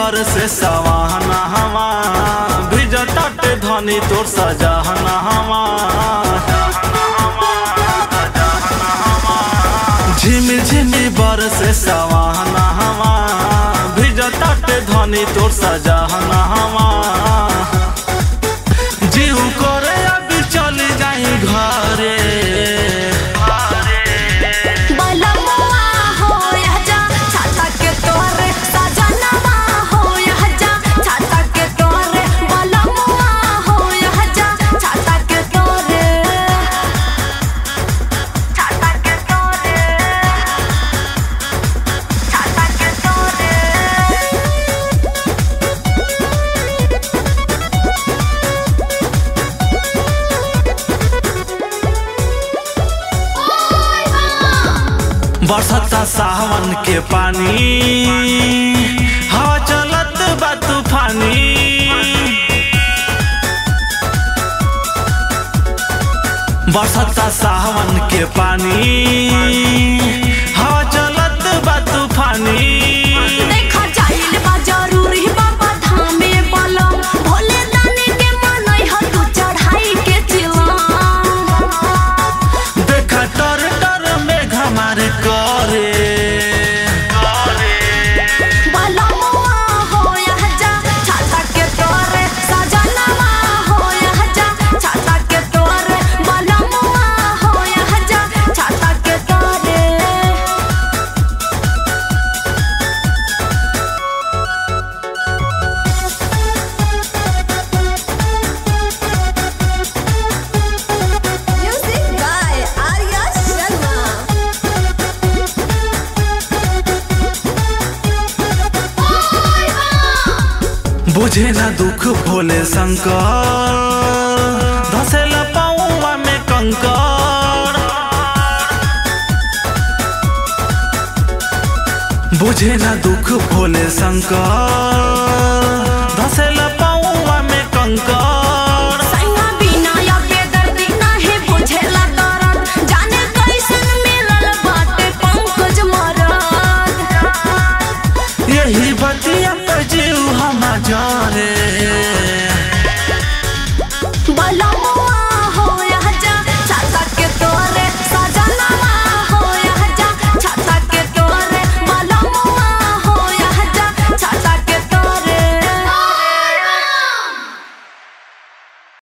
बर से सवाहना हवा भिजता टे धनी तोर सजाहना हवा। झिमी झिमी बर से सवाहना हवा भिजता टे धनी तोर सजाहना हवा। जीव करे अभी चली जाई घरे बरसता सावन के पानी हवा चलत बा तूफानी। बरसता सावन के पानी हवा चलत बा तूफानी। बुझे ना दुख भोले शंकर धसेला पाऊँ में कंकर। बुझे ना दुख भोले शंकर